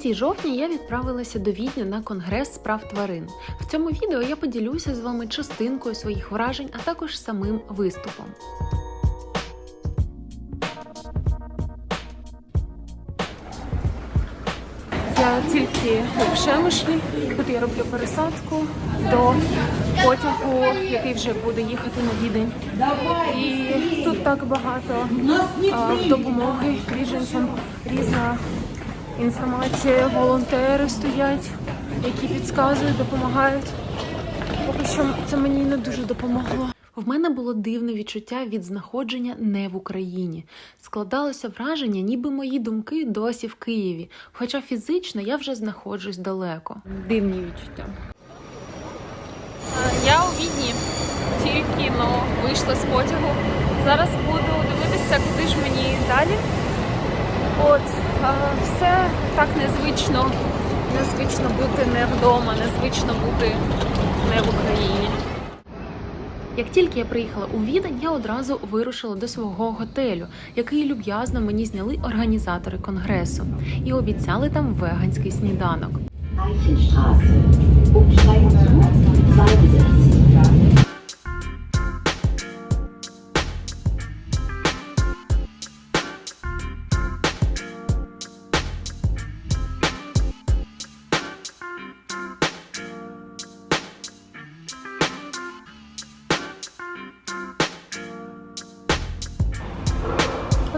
Наприкінці жовтня я відправилася до Відня на конгрес з прав тварин. В цьому відео я поділюся з вами частинкою своїх вражень, а також самим виступом. Я тільки в Шемишлі, тут я роблю пересадку до потягу, який вже буде їхати на Відень. І тут так багато допомоги біженцям, різна інформація, волонтери стоять, які підказують, допомагають. Поки що це мені не дуже допомогло. В мене було дивне відчуття від знаходження не в Україні. Складалося враження, ніби мої думки досі в Києві, хоча фізично я вже знаходжусь далеко. Дивні відчуття. Я у Відні, тільки вийшла з потягу. Зараз буду дивитися, куди ж мені далі. Все так незвично. Незвично бути не вдома, незвично бути не в Україні. Як тільки я приїхала у Відень, я одразу вирушила до свого готелю, який люб'язно мені зняли організатори конгресу. І обіцяли там веганський сніданок.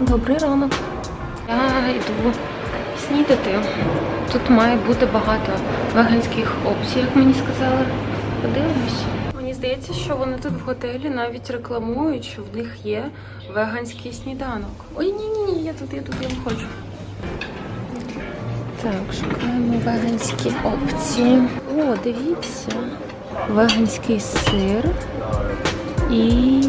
Добрий ранок. Я йду снідати. Тут має бути багато веганських опцій, як мені сказали. Подивимось. Мені здається, що вони тут в готелі навіть рекламують, що в них є веганський сніданок. Ой, ні, я тут не хочу. Так, шукаємо веганські опції. О, дивіться. Веганський сир і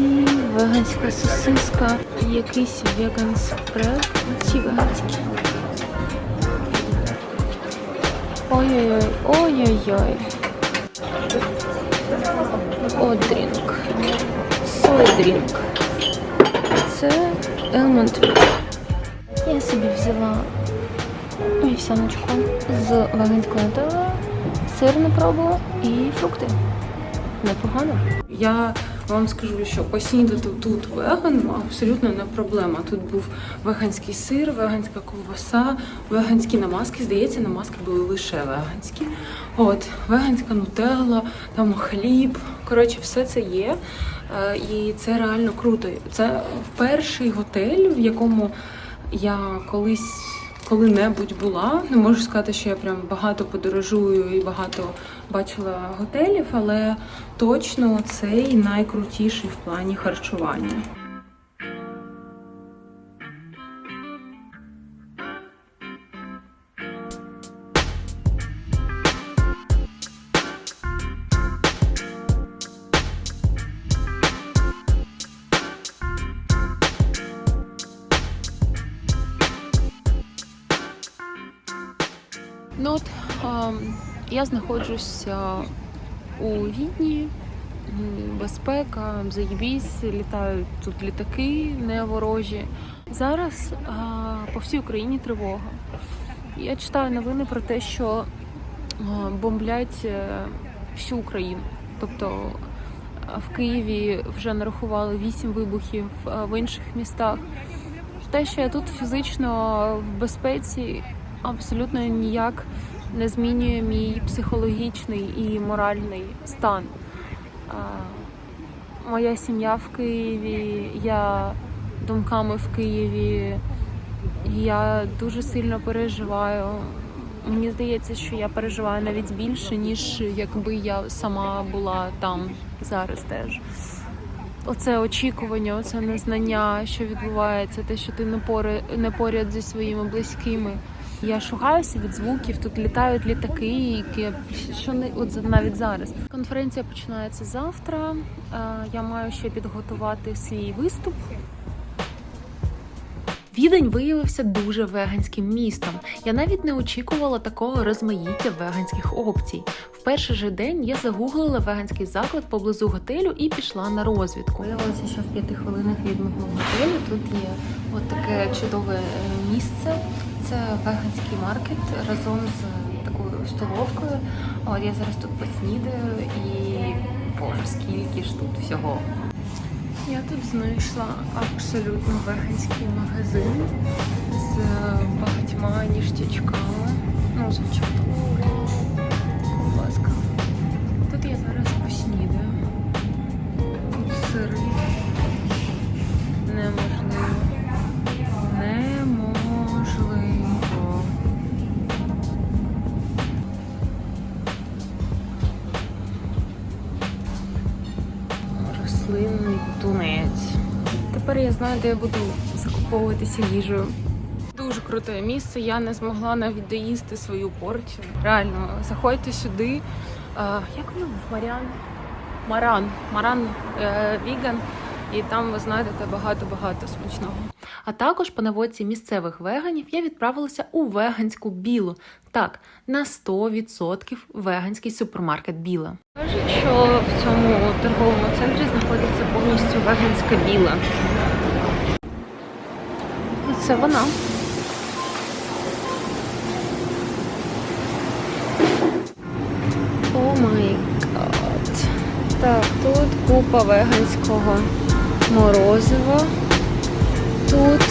веганська сосиска, і якийсь веган спред. Ці веганські. Ой-ой-ой. О, дрінк. Сой дрінк. Це елемент. Я собі взяла вівсяночку з веганською нутеллою, сир не пробувала і фрукти. Непогано. Я вам скажу, що поснідати тут веган абсолютно не проблема. Тут був веганський сир, веганська ковбаса, веганські намазки. Здається, намазки були лише веганські. Веганська нутелла, там хліб. Коротше, все це є. І це реально круто. Це перший готель, в якому я коли-небудь була. Не можу сказати, що я прям багато подорожую і багато бачила готелів, але точно цей найкрутіший в плані харчування. Я знаходжуся у Відні, безпека, заєбісь, літають тут літаки не ворожі. Зараз по всій Україні тривога. Я читаю новини про те, що бомблять всю Україну. Тобто в Києві вже нарахували 8 вибухів, в інших містах. Те, що я тут фізично в безпеці, абсолютно ніяк не змінює мій психологічний і моральний стан. Моя сім'я в Києві, я думками в Києві, я дуже сильно переживаю. Мені здається, що я переживаю навіть більше, ніж якби я сама була там зараз теж. Оце очікування, оце незнання, що відбувається, те, що ти не поряд зі своїми близькими. Я шугаюся від звуків, тут літають літаки, що не навіть зараз. Конференція починається завтра, я маю ще підготувати свій виступ. Відень виявився дуже веганським містом. Я навіть не очікувала такого розмаїття веганських опцій. В перший же день я загуглила веганський заклад поблизу готелю і пішла на розвідку. Виявилося, що в 5 хвилинах від мого готелю тут є от таке чудове місце. Це веганський маркет разом з такою столовкою. От я зараз тут поснідаю і, боже, скільки ж тут всього. Я тут знайшла абсолютно веганський магазин з багатьма ніштячками. Ну, звичайно. Будь ласка. Тут я зараз поснідаю. Тут сири. Неможливо. Неможливо. Рослинний тунець. Тепер я знаю, де я буду закуповуватися їжею. Дуже круте місце, я не змогла навіть доїсти свою порцію. Реально, заходьте сюди. Як воно був? Маран віган. І там ви знайдете багато-багато смачного. А також по наводці місцевих веганів я відправилася у веганську Білу. Так, на 100% веганський супермаркет Біла. Кажуть, що в цьому торговому центрі знаходиться повністю веганська Біла. Це вона. О май гад. Так, тут купа веганського морозива. Тут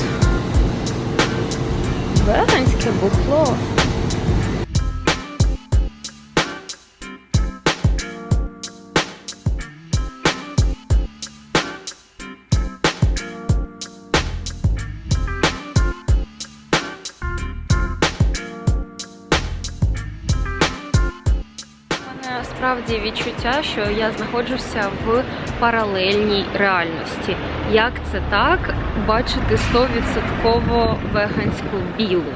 веганське бухло. Справді відчуття, що я знаходжуся в паралельній реальності. Як це так? Бачити 100% веганську Білу.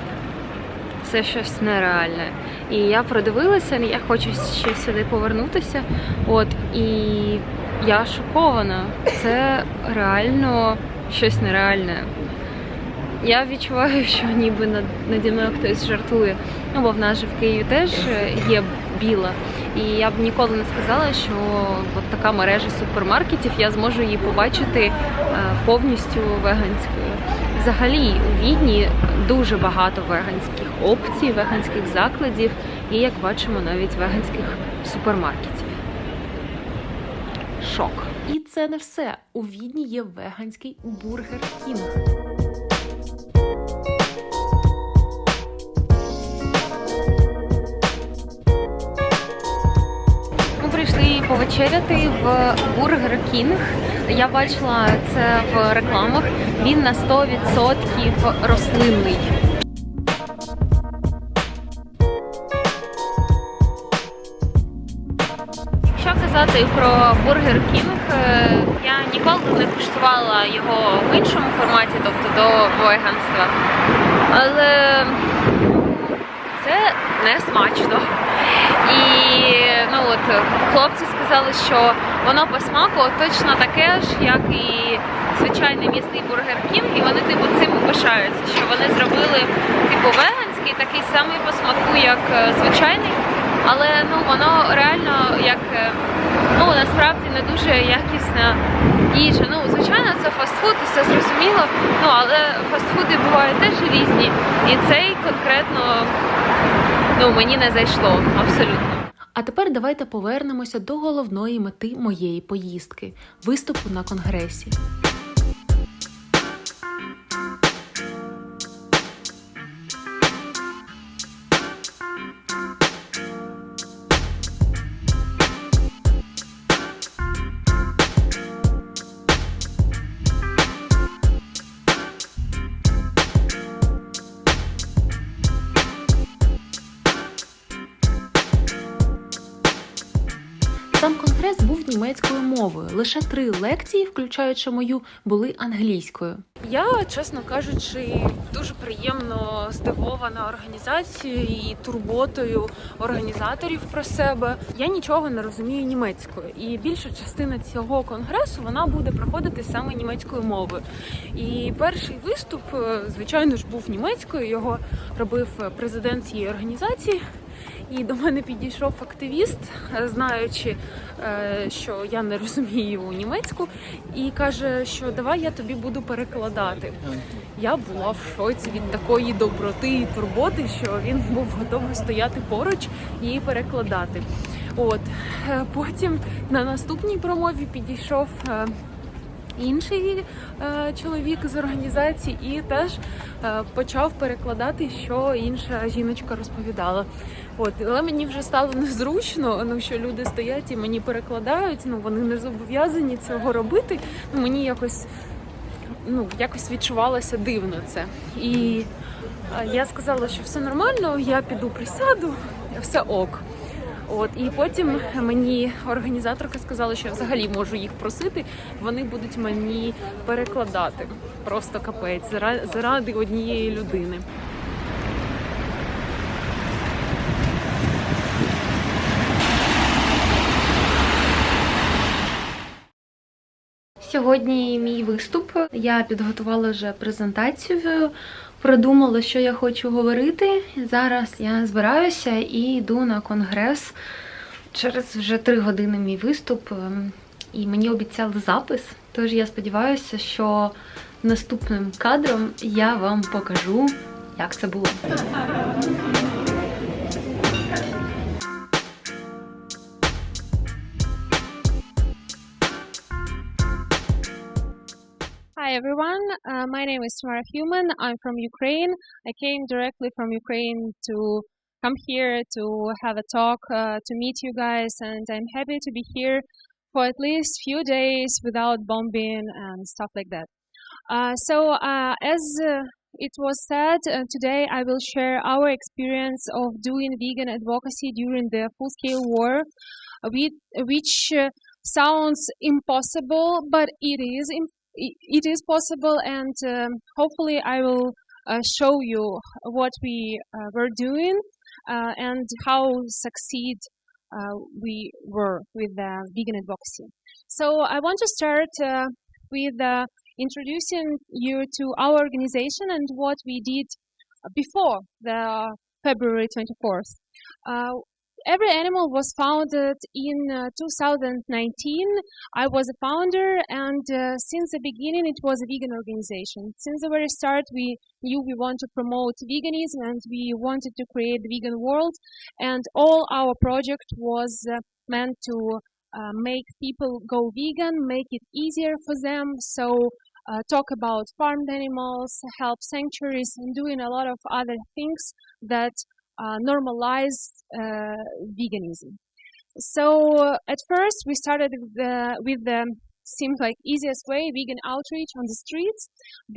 Це щось нереальне. І я продивилася, я хочу ще сюди повернутися. І я шокована. Це реально щось нереальне. Я відчуваю, що ніби наді мною хтось жартує. Бо в нас же в Києві теж є Біла. І я б ніколи не сказала, що от така мережа супермаркетів, я зможу її побачити повністю веганською. Взагалі, у Відні дуже багато веганських опцій, веганських закладів і, як бачимо, навіть веганських супермаркетів. Шок. І це не все. У Відні є веганський бургер Кінг. Прийшли повечеряти в Бургер Кінг. Я бачила це в рекламах. Він на 100% рослинний. Якщо казати про Бургер Кінг, я ніколи не куштувала його в іншому форматі, тобто до веганства. Але це не смачно. І хлопці сказали, що воно по смаку точно таке ж, як і звичайний м'ясний Бургер Кінг, і вони цим пишаються, що вони зробили веганський, такий самий по смаку, як звичайний, але воно реально як насправді не дуже якісна їжа. Звичайно, це фастфуд, все зрозуміло, але фастфуди бувають теж різні, і цей конкретно мені не зайшло абсолютно. А тепер давайте повернемося до головної мети моєї поїздки – виступу на конгресі. Сам конгрес був німецькою мовою. Лише 3 лекції, включаючи мою, були англійською. Я, чесно кажучи, дуже приємно здивована організацією і турботою організаторів про себе. Я нічого не розумію німецькою. І більша частина цього конгресу, вона буде проходити саме німецькою мовою. І перший виступ, звичайно ж, був німецькою. Його робив президент цієї організації. і до мене підійшов активіст, знаючи, що я не розумію німецьку, і каже, що давай я тобі буду перекладати. Я була в шоці від такої доброти і турботи, що він був готовий стояти поруч і перекладати. Потім на наступній промові підійшов інший чоловік з організації і теж почав перекладати, що інша жіночка розповідала. Але мені вже стало незручно, що люди стоять і мені перекладають, вони не зобов'язані цього робити. Мені якось відчувалося дивно це. І я сказала, що все нормально, я піду присяду, все ок. І потім мені організаторка сказала, що я взагалі можу їх просити, вони будуть мені перекладати. Просто капець, заради однієї людини. Сьогодні мій виступ. Я підготувала вже презентацію, продумала, що я хочу говорити. Зараз я збираюся і йду на конгрес. Через вже 3 години мій виступ, і мені обіцяли запис. Тож я сподіваюся, що наступним кадром я вам покажу, як це було. Hi everyone, my name is Tamara Human. I'm from Ukraine. I came directly from Ukraine to come here to have a talk, to meet you guys, and I'm happy to be here for at least few days without bombing and stuff like that. As it was said, today I will share our experience of doing vegan advocacy during the full-scale war, which sounds impossible, but it is possible, and hopefully I will show you what we were doing and how succeed we were with the vegan advocacy. So I want to start with introducing you to our organization and what we did before the February 24th. Every Animal was founded in 2019. I was a founder, and since the beginning it was a vegan organization. Since the very start we knew we want to promote veganism and we wanted to create the vegan world, and all our project was meant to make people go vegan, make it easier for them, so talk about farmed animals, help sanctuaries, and doing a lot of other things that normalize veganism. So at first we started with the seemed like easiest way, vegan outreach on the streets.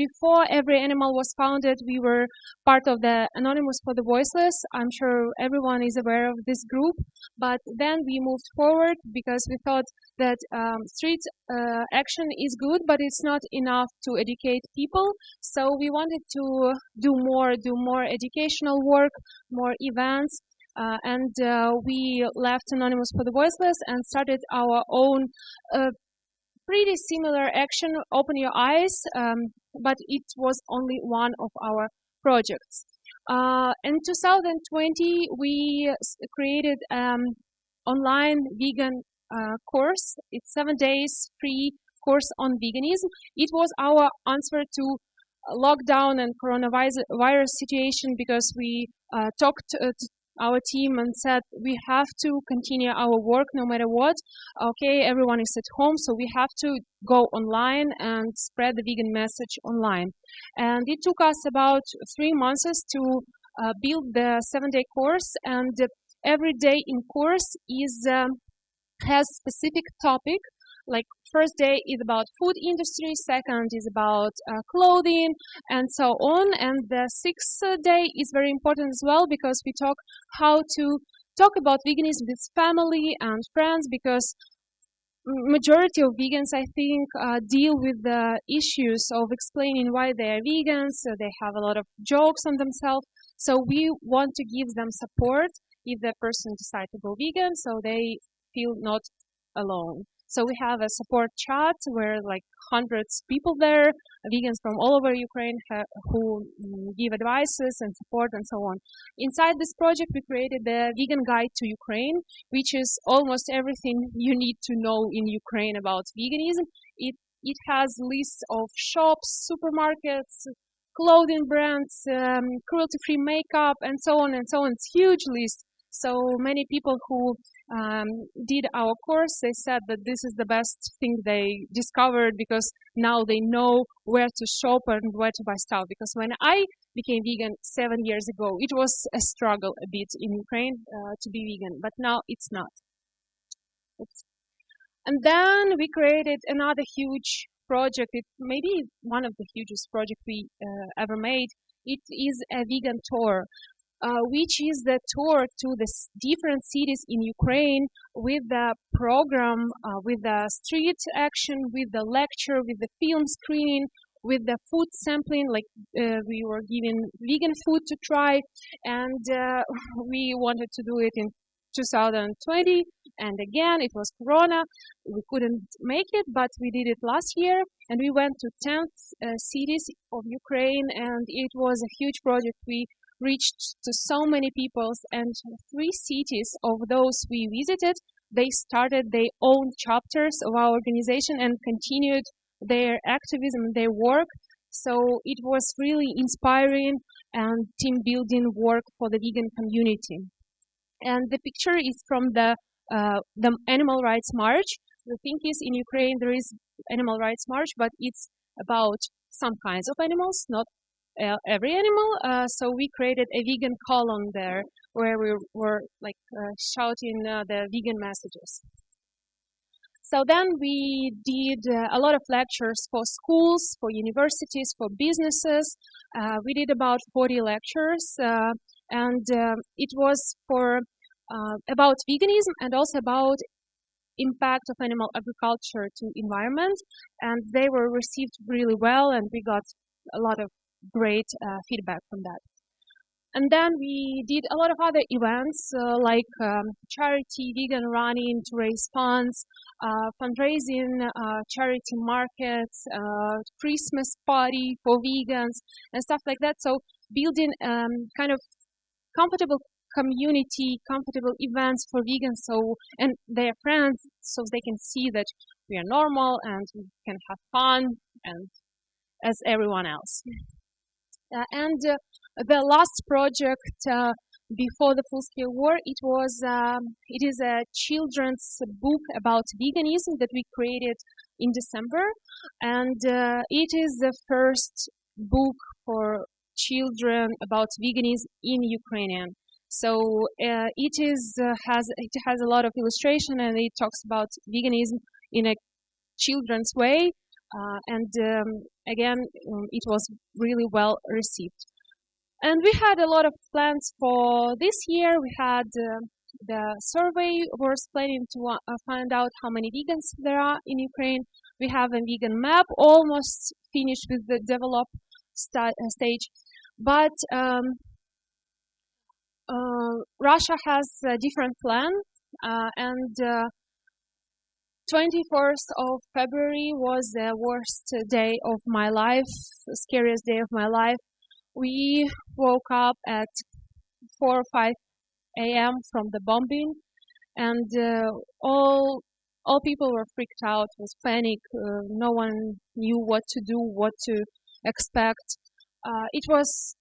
Before Every Animal was founded, we were part of the Anonymous for the Voiceless. I'm sure everyone is aware of this group, but then we moved forward because we thought that street action is good, but it's not enough to educate people. So we wanted to do more educational work, more events, and we left Anonymous for the Voiceless and started our own pretty similar action, Open Your Eyes, but it was only one of our projects. In 2020, we created online vegan course. It's 7 days free course on veganism. It was our answer to lockdown and coronavirus situation because we talked to our team and said we have to continue our work no matter what. Okay, everyone is at home, so we have to go online and spread the vegan message online. And it took us about 3 months to build the 7-day course, and every day in course has specific topic. Like first day is about food industry, second is about clothing, and so on. And the 6th day is very important as well because we talk how to talk about veganism with family and friends, because majority of vegans, I think, deal with the issues of explaining why they are vegans. So they have a lot of jokes on themselves. So we want to give them support if the person decides to go vegan, so they feel not alone. So we have a support chat where like hundreds of people there, vegans from all over Ukraine who give advices and support and so on. Inside this project, we created the vegan guide to Ukraine, which is almost everything you need to know in Ukraine about veganism. It has lists of shops, supermarkets, clothing brands, cruelty-free makeup, and so on and so on. It's a huge list. So many people who did our course, they said that this is the best thing they discovered because now they know where to shop and where to buy stuff. Because when I became vegan 7 years ago, it was a struggle a bit in Ukraine to be vegan, but now it's not. Oops. And then we created another huge project. It may be one of the hugest projects we ever made. It is a vegan tour. Which is the tour to the different cities in Ukraine with the program, with the street action, with the lecture, with the film screening, with the food sampling, like we were given vegan food to try, and we wanted to do it in 2020, and again it was Corona. We couldn't make it, but we did it last year, and we went to 10 cities of Ukraine, and it was a huge project. We reached to so many peoples, and 3 cities of those we visited, they started their own chapters of our organization and continued their activism, their work. So it was really inspiring and team building work for the vegan community. And the picture is from the Animal Rights March. The thing is, in Ukraine there is Animal Rights March, but it's about some kinds of animals, not every animal. So we created a vegan column there where we were like shouting the vegan messages. So then we did a lot of lectures for schools, for universities, for businesses. We did about 40 lectures, and it was for about veganism and also about impact of animal agriculture to environment, and they were received really well, and we got a lot of great feedback from that. And then we did a lot of other events like charity vegan running to raise funds, fundraising, charity markets, Christmas party for vegans and stuff like that. So building kind of comfortable community, comfortable events for vegans and their friends, so they can see that we are normal and we can have fun and as everyone else. And the last project before the full-scale war, it is a children's book about veganism that we created in December, and it is the first book for children about veganism in Ukrainian. So it has a lot of illustration, and it talks about veganism in a children's way. And again, it was really well received. And we had a lot of plans for this year. We had the survey was planning to find out how many vegans there are in Ukraine. We have a vegan map almost finished with the develop stage. But Russia has a different plan, and 21st of February was the worst day of my life, scariest day of my life. We woke up at 4 or 5 a.m. from the bombing, and all people were freaked out, was panic. No one knew what to do, what to expect. It was,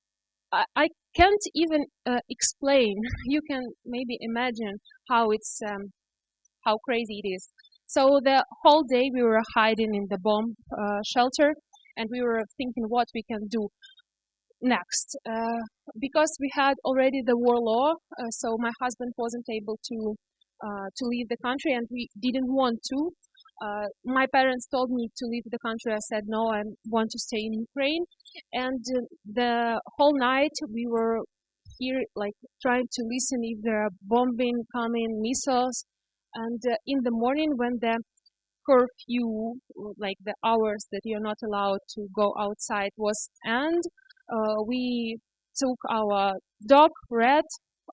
I can't even explain. You can maybe imagine how crazy it is. So the whole day we were hiding in the bomb shelter, and we were thinking what we can do next. Because we had already the war law, so my husband wasn't able to leave the country, and we didn't want to. My parents told me to leave the country. I said no, I want to stay in Ukraine. And the whole night we were here, like trying to listen if there are bombing coming, missiles. And in the morning, when the curfew, like the hours that you're not allowed to go outside, was end, we took our dog Red,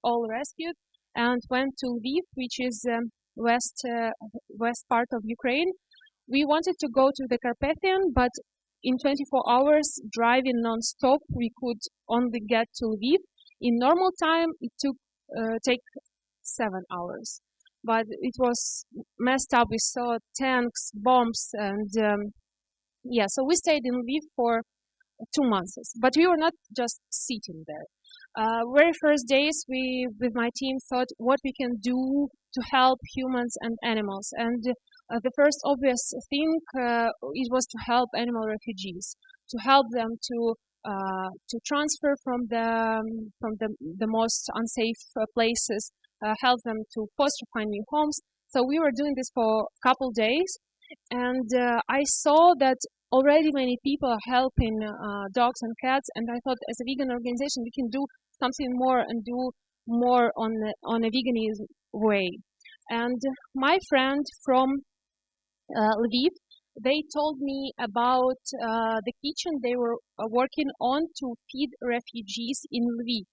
all rescued, and went to Lviv, which is west part of Ukraine. We wanted to go to the Carpathian, but in 24 hours driving non-stop, we could only get to Lviv. In normal time, it take 7 hours. But it was messed up. We saw tanks, bombs, and so we stayed in Lviv for 2 months. But we were not just sitting there. Very first days, we, with my team, thought what we can do to help humans and animals. And the first obvious thing it was to help animal refugees, to help them to transfer from the most unsafe places, help them to foster find new homes. So we were doing this for a couple days, and I saw that already many people are helping dogs and cats, and I thought as a vegan organization we can do something more and do more on a veganism way. And my friend from Lviv, they told me about the kitchen they were working on to feed refugees in Lviv.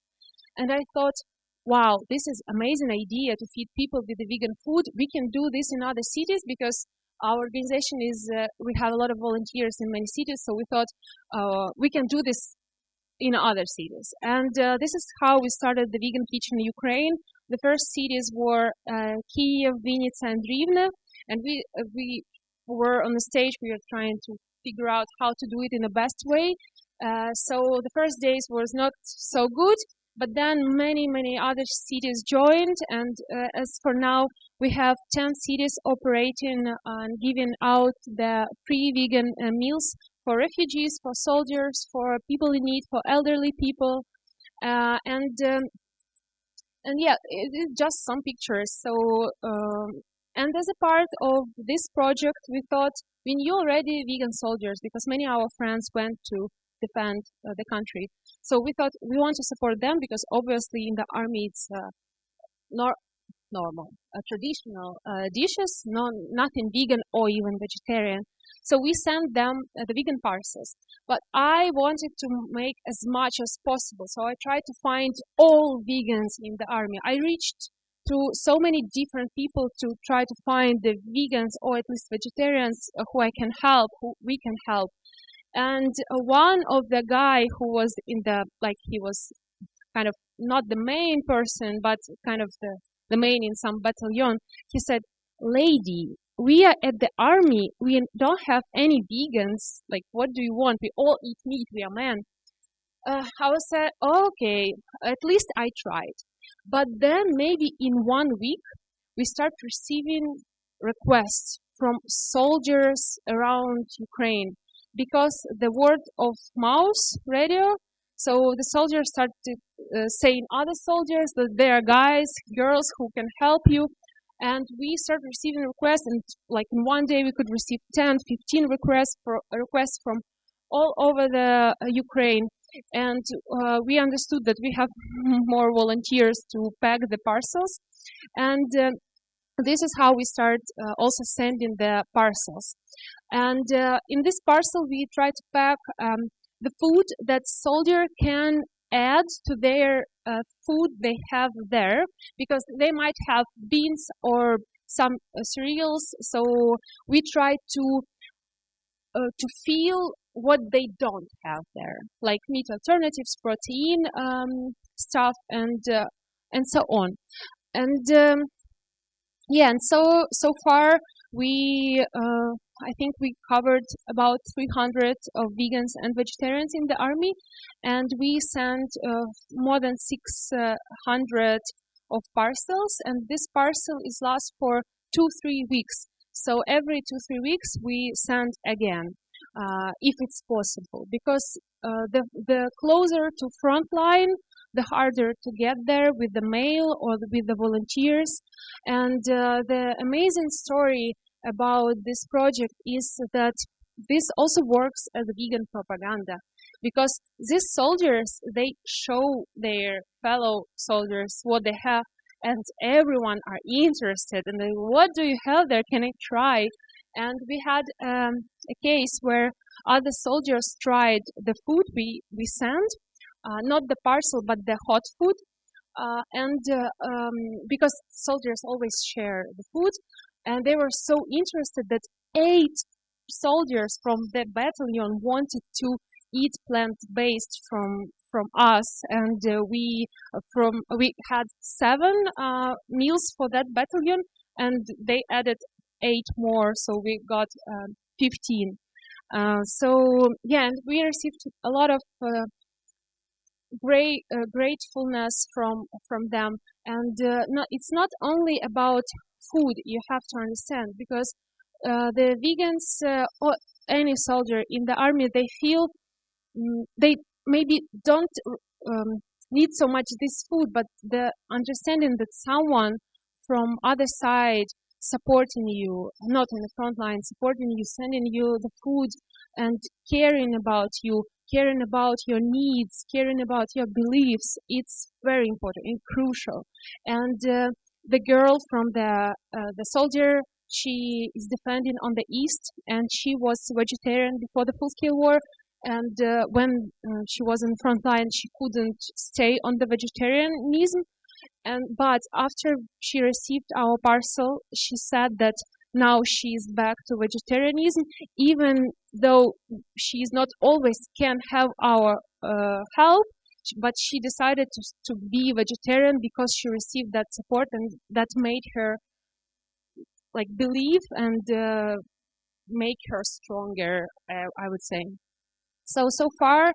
And I thought, wow, this is amazing idea to feed people with the vegan food. We can do this in other cities because our organization is, we have a lot of volunteers in many cities, so we thought we can do this in other cities. And this is how we started the vegan kitchen in Ukraine. The first cities were Kyiv, Vinnytsia, and Rivne, and we were on the stage. We were trying to figure out how to do it in the best way. So the first days was not so good, but then many other cities joined, and as for now, we have 10 cities operating and giving out the free vegan meals for refugees, for soldiers, for people in need, for elderly people, and yeah, it's just some pictures. So, and as a part of this project, we thought we knew already vegan soldiers because many of our friends went to defend the country. So we thought we want to support them because obviously in the army it's normal, traditional dishes, nothing vegan or even vegetarian. So we sent them the vegan parcels. But I wanted to make as much as possible. So I tried to find all vegans in the army. I reached to so many different people to try to find the vegans or at least vegetarians who I can help, who we can help. And one of the guy who was in the, like he was kind of not the main person, but kind of the main in some battalion, he said, "Lady, we are at the army, we don't have any vegans, like what do you want? We all eat meat, we are men." I was said, okay, at least I tried. But then maybe in 1 week, we start receiving requests from soldiers around Ukraine because the word of mouth radio, so the soldiers started saying other soldiers that there are guys, girls who can help you. And we started receiving requests, and like in one day we could receive 10, 15 requests from all over the Ukraine. And we understood that we have more volunteers to pack the parcels. And this is how we start also sending the parcels. And in this parcel, we try to pack the food that soldier can add to their food they have there, because they might have beans or some cereals. So we try to feel what they don't have there, like meat alternatives, protein stuff, and so on. And and so far we I think we covered about 300 of vegans and vegetarians in the army, and we sent more than 600 of parcels, and this parcel is last for 2-3 weeks. So every 2-3 weeks we send again, if it's possible, because the closer to front line, the harder to get there with the mail or with the volunteers. And the amazing story about this project is that this also works as a vegan propaganda, because these soldiers, they show their fellow soldiers what they have, and everyone are interested, and they, what do you have there, can I try? And we had a case where other soldiers tried the food we sent, not the parcel but the hot food, and because soldiers always share the food. and they were so interested that 8 soldiers from the battalion wanted to eat plant-based from us, and we had 7 meals for that battalion, and they added 8 more, so we got 15. And we received a lot of gratefulness from them, and it's not only about food. You have to understand, because the vegans or any soldier in the army, they feel they maybe don't need so much this food, but the understanding that someone from other side supporting you, not in the front line, supporting you, sending you the food and caring about you, caring about your needs, caring about your beliefs, it's very important and crucial. And the girl from the soldier, she is defending on the east, and she was vegetarian before the full-scale war. And when she was in front line, she couldn't stay on the vegetarianism. But after she received our parcel, she said that now she is back to vegetarianism, even though she is not always can have our help. But she decided to be vegetarian because she received that support, and that made her believe and make her stronger, I would say. So far,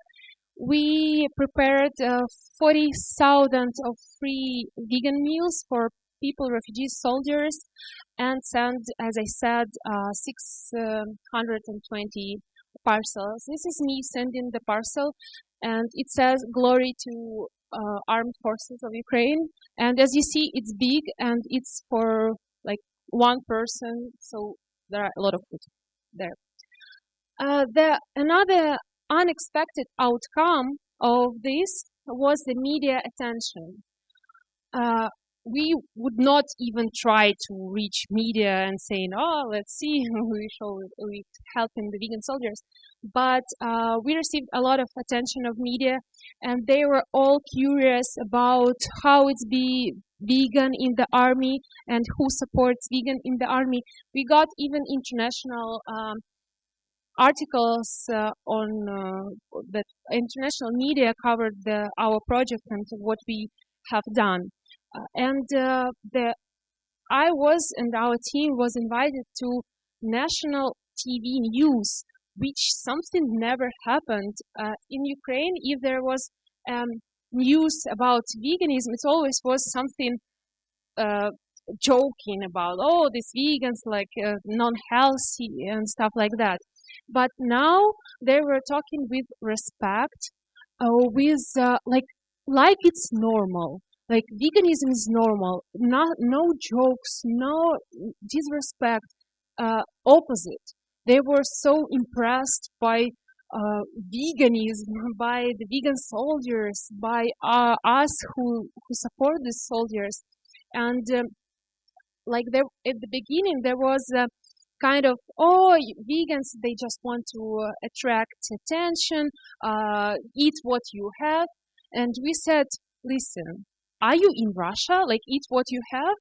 we prepared 40,000 of free vegan meals for people, refugees, soldiers, and sent, as I said, 620 parcels. This is me sending the parcel, and it says "Glory to Armed Forces of Ukraine." And as you see, it's big, and it's for one person, so there are a lot of food there. Another unexpected outcome of this was the media attention. We would not even try to reach media and saying, "Oh, let's see, we helping the vegan soldiers," but we received a lot of attention of media, and they were all curious about how it's be vegan in the army and who supports vegan in the army. We got even international articles on that international media covered our project and what we have done. I was and our team was invited to national TV news, which something never happened in Ukraine. If there was news about veganism, it always was something joking about, oh, these vegans non-healthy and stuff like that. But now they were talking with respect, with like it's normal. Like veganism is normal. No jokes, no disrespect. Opposite. They were so impressed by veganism, by the vegan soldiers, by us who support these soldiers. And at the beginning, there was kind of, oh, vegans, they just want to attract attention, eat what you have. And we said, listen, are you in Russia? Eat what you have?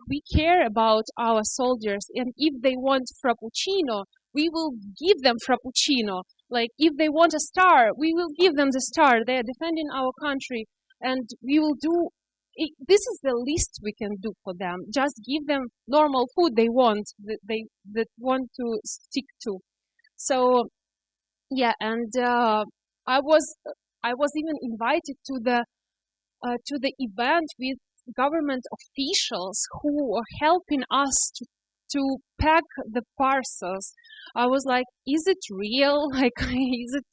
We care about our soldiers. And if they want frappuccino, we will give them frappuccino. If they want a star, we will give them the star. They are defending our country. And we will do, this is the least we can do for them. Just give them normal food they want, that want to stick to. So, yeah, and I was even invited to the event with government officials who are helping us to pack the parcels. I was like, is it real? Is it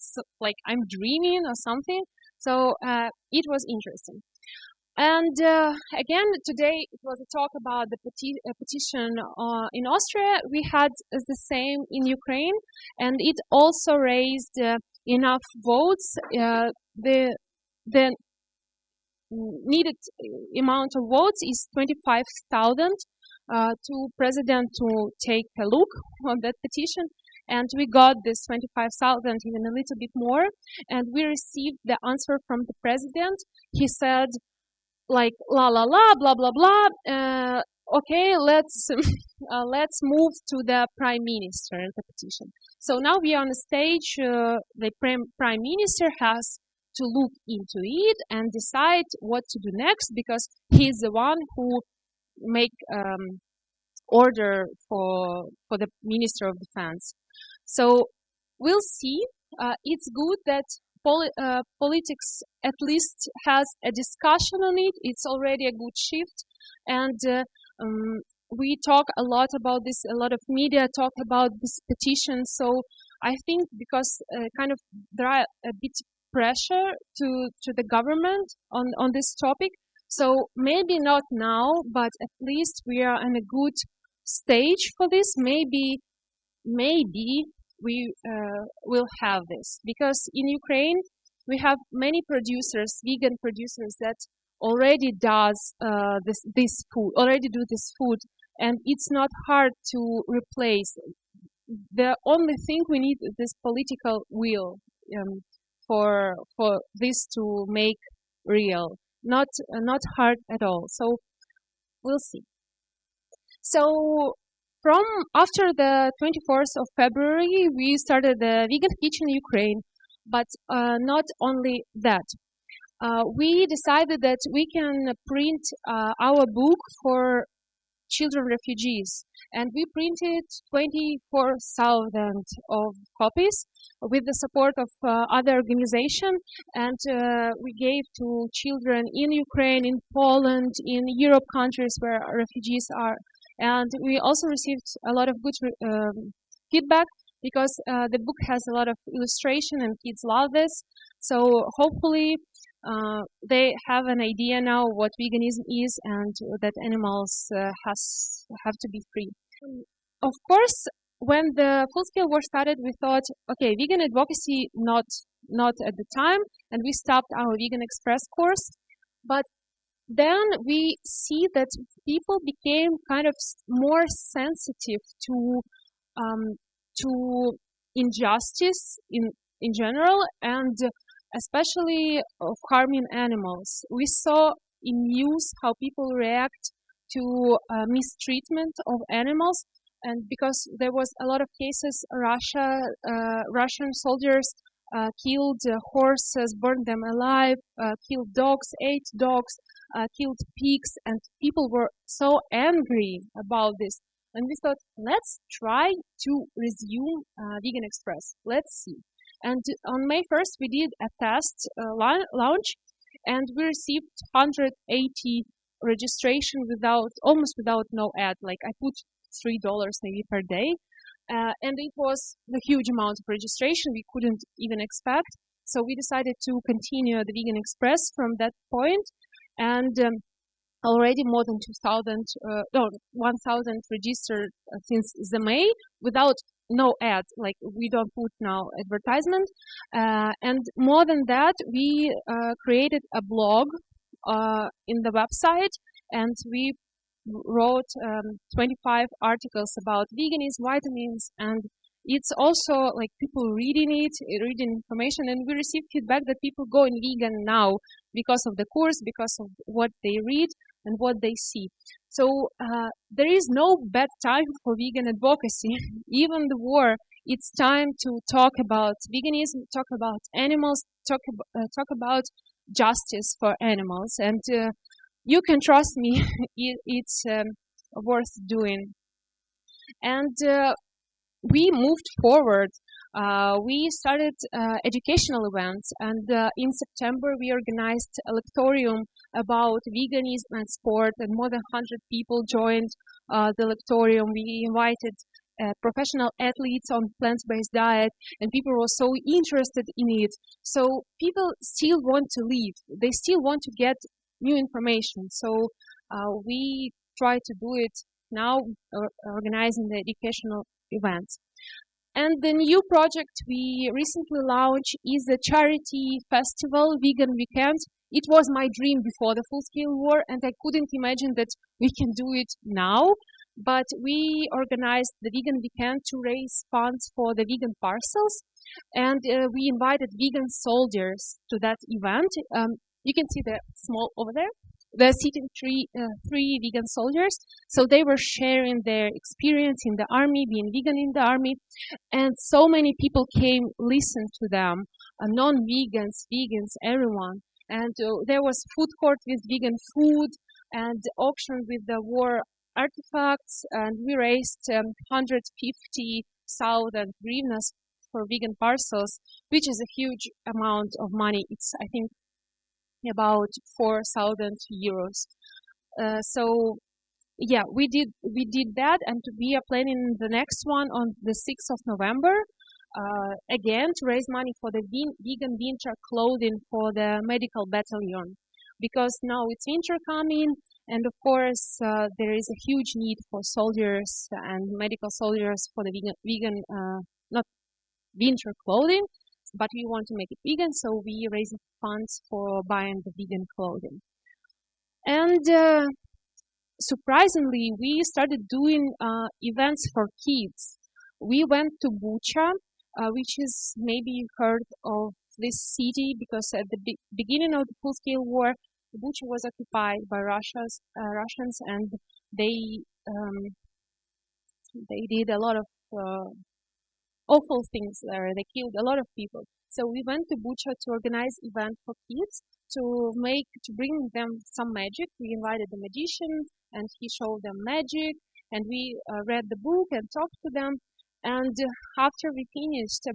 I'm dreaming or something? So it was interesting. And again, today it was a talk about the petition in Austria. We had the same in Ukraine, and it also raised enough votes. The needed amount of votes is 25,000 to president to take a look on that petition, and we got this 25,000, even a little bit more, and we received the answer from the president. He said, la la la, blah blah blah. Okay, let's let's move to the Prime Minister, the petition. So now we are on the stage, the Prime Minister has to look into it and decide what to do next, because he's the one who make order for the Minister of Defense. So we'll see. It's good that politics at least has a discussion on it. It's already a good shift, and we talk a lot about this. A lot of media talk about this petition. So I think because kind of there are a bit pressure to the government on this topic. So maybe not now, but at least we are in a good stage for this. Maybe we will have this, because in Ukraine we have many producers, vegan producers, that already does this food, and it's not hard to replace. The only thing we need is this political will for this to make real. Not hard at all. So we'll see. So from after the 24th of February, we started the vegan kitchen in Ukraine, but not only that. We decided that we can print our book for children refugees, and we printed 24,000 of copies with the support of other organizations, and we gave to children in Ukraine, in Poland, in Europe countries where refugees are. And we also received a lot of good feedback, because the book has a lot of illustration and kids love this. So hopefully they have an idea now what veganism is, and that animals have to be free. Of course, when the full-scale war started, we thought, okay, vegan advocacy not at the time, and we stopped our Vegan Express course. But then we see that people became kind of more sensitive to injustice in general, and especially of harming animals. We saw in news how people react to mistreatment of animals, and because there was a lot of cases, Russian soldiers killed horses, burned them alive, killed dogs, ate dogs, killed pigs, and people were so angry about this. And we thought, let's try to resume Vegan Express. Let's see. And on May 1st, we did a test launch, and we received 180 registration almost without no ad. Like I put $3 maybe per day. And it was a huge amount of registration we couldn't even expect. So we decided to continue the Vegan Express from that point. And already more than 1,000 registered since the May without no ad. Like we don't put now advertisement. And more than that, we created a blog in the website, and we wrote 25 articles about veganism, vitamins, and it's also like people reading information, and we receive feedback that people go in vegan now because of the course, because of what they read and what they see. So there is no bad time for vegan advocacy. Even the war, it's time to talk about veganism, talk about animals, talk about justice for animals, and you can trust me, it's worth doing. And we moved forward. We started educational events, and in September we organized a lectorium about veganism and sport, and more than 100 people joined the lectorium. We invited professional athletes on plant-based diet, and people were so interested in it. So people still want to live. They still want to get new information. So we try to do it now, organizing the educational events. And the new project we recently launched is a charity festival, Vegan Weekend. It was my dream before the full-scale war, and I couldn't imagine that we can do it now. But we organized the Vegan Weekend to raise funds for the vegan parcels, and we invited vegan soldiers to that event. You can see the small over there. were sitting three vegan soldiers. So they were sharing their experience in the army, being vegan in the army. And so many people came listen to them, non-vegans, vegans, everyone. And there was food court with vegan food and auction with the war artifacts. And we raised 150,000 hryvnias for vegan parcels, which is a huge amount of money. It's, I think, about 4,000 euros. So yeah, we did that, and we are planning the next one on the 6th of November, again to raise money for the vegan winter clothing for the medical battalion, because now it's winter coming, and of course there is a huge need for soldiers and medical soldiers for the vegan not winter clothing, but we want to make it vegan, so we raise funds for buying the vegan clothing. And surprisingly, we started doing events for kids. We went to Bucha, which is, maybe you heard of this city, because at the beginning of the full-scale war, Bucha was occupied by Russians, and they did a lot of awful things there. They killed a lot of people. So we went to Bucha to organize event for kids to bring them some magic. We invited the magician, and he showed them magic, and we read the book and talked to them. And after we finished,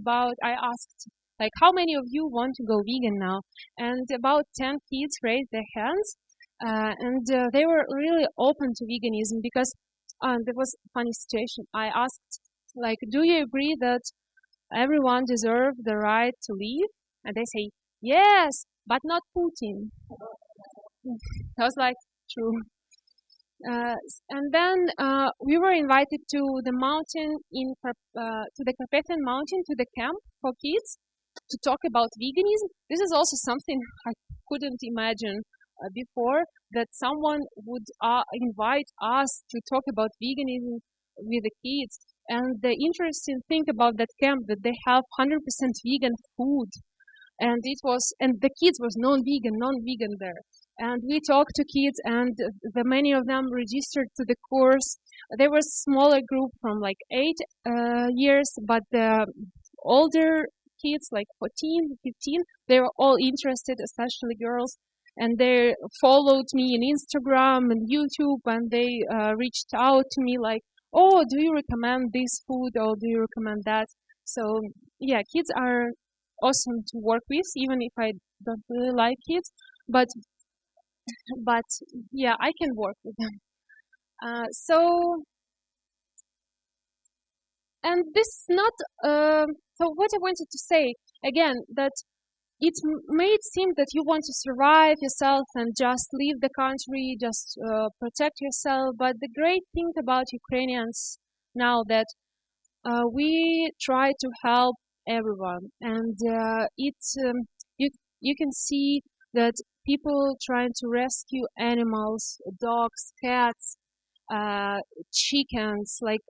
I asked, like, how many of you want to go vegan now? And about 10 kids raised their hands, and they were really open to veganism, because there was a funny situation. I asked, like, do you agree that everyone deserves the right to live? And they say, yes, but not Putin. I was like, true. And then we were invited to the mountain to the Carpathian mountain, to the camp for kids, to talk about veganism. This is also something I couldn't imagine before, that someone would invite us to talk about veganism with the kids. And the interesting thing about that camp, that they have 100% vegan food, and the kids was non-vegan there. And we talked to kids, and many of them registered to the course. There was a smaller group from like 8 years, but the older kids, like 14, 15, they were all interested, especially girls. And they followed me on Instagram and YouTube, and they reached out to me like, oh, do you recommend this food, or do you recommend that? So yeah, kids are awesome to work with, even if I don't really like kids, but yeah, I can work with them. And this is not, so what I wanted to say, again, that it may seem that you want to survive yourself and just leave the country, just protect yourself. But the great thing about Ukrainians now, that we try to help everyone, and you can see that people trying to rescue animals, dogs, cats, chickens, like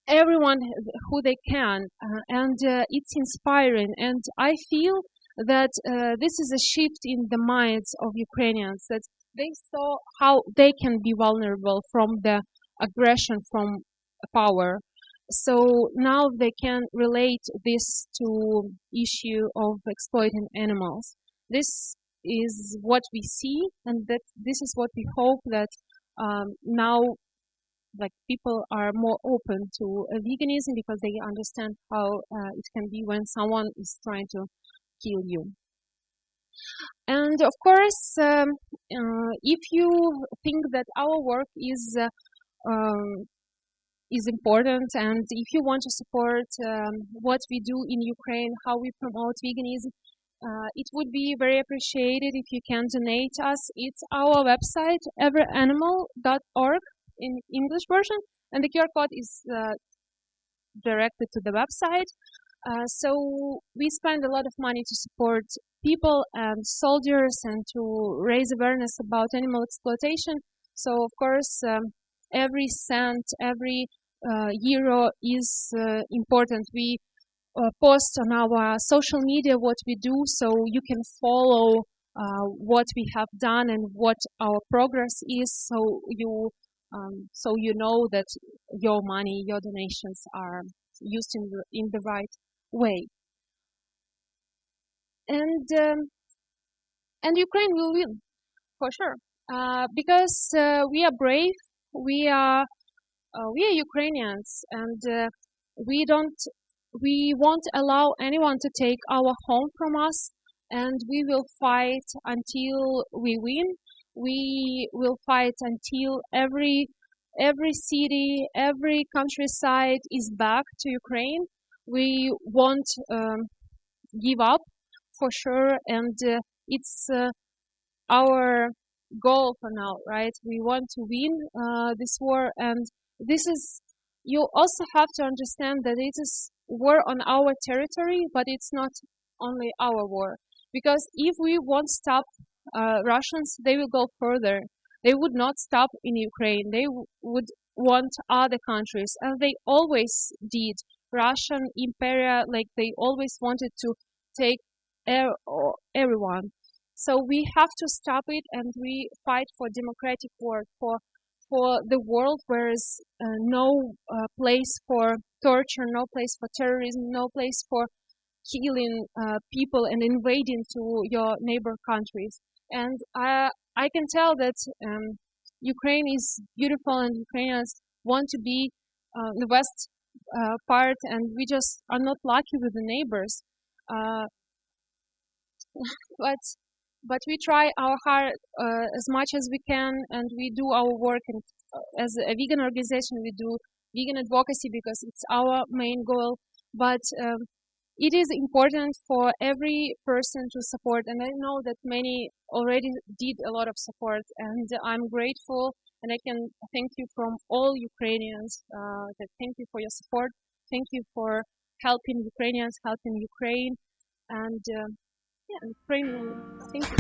everyone who they can, and it's inspiring. And I feel that this is a shift in the minds of Ukrainians, that they saw how they can be vulnerable from the aggression from power. So now they can relate this to issue of exploiting animals. This is what we see, and that this is what we hope, that now, like, people are more open to veganism, because they understand how it can be when someone is trying to kill you. And of course, if you think that our work is important, and if you want to support what we do in Ukraine, how we promote veganism, it would be very appreciated if you can donate us. It's our website, everyanimal.org in English version, and the QR code is directed to the website. So we spend a lot of money to support people and soldiers, and to raise awareness about animal exploitation. So of course, every cent, every euro is important. We post on our social media what we do, so you can follow what we have done and what our progress is, so you know that your money, your donations are used in the right way. And Ukraine will win, for sure, because we are brave, we are Ukrainians, and we won't allow anyone to take our home from us, and we will fight until we win. We will fight until every city, every countryside is back to Ukraine. We won't give up, for sure, and it's our goal for now, right? We want to win this war, and this is, you also have to understand that it is war on our territory, but it's not only our war. Because if we won't stop Russians, they will go further. They would not stop in Ukraine. They would want other countries, and they always did. Russian Empire, like they always wanted to take everyone. So we have to stop it, and we fight for democratic world, for the world where is no place for torture, no place for terrorism, no place for killing people and invading to your neighbor countries. And I can tell that Ukraine is beautiful, and Ukrainians want to be the west part, and we just are not lucky with the neighbors. But we try our hard as much as we can, and we do our work. And as a vegan organization, we do vegan advocacy because it's our main goal. But it is important for every person to support, and I know that many already did a lot of support, and I'm grateful, and I can thank you from all Ukrainians. Thank you for your support. Thank you for helping Ukrainians, helping Ukraine, and Ukraine will win. Thank you.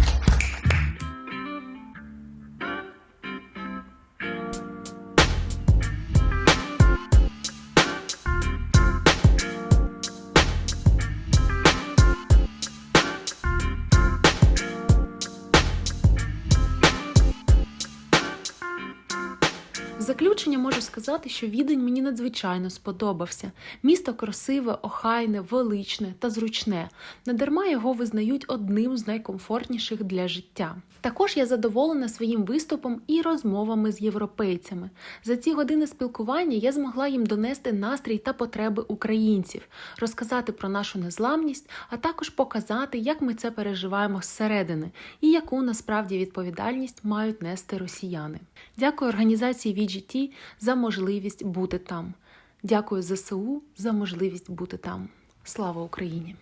В заключення можу сказати, що Відень мені надзвичайно сподобався. Місто красиве, охайне, величне та зручне. Недарма його визнають одним з найкомфортніших для життя. Також я задоволена своїм виступом і розмовами з європейцями. За ці години спілкування я змогла їм донести настрій та потреби українців, розказати про нашу незламність, а також показати, як ми це переживаємо зсередини і яку насправді відповідальність мають нести росіяни. Дякую організації Відня за можливість бути там. Дякую ЗСУ за можливість бути там. Слава Україні!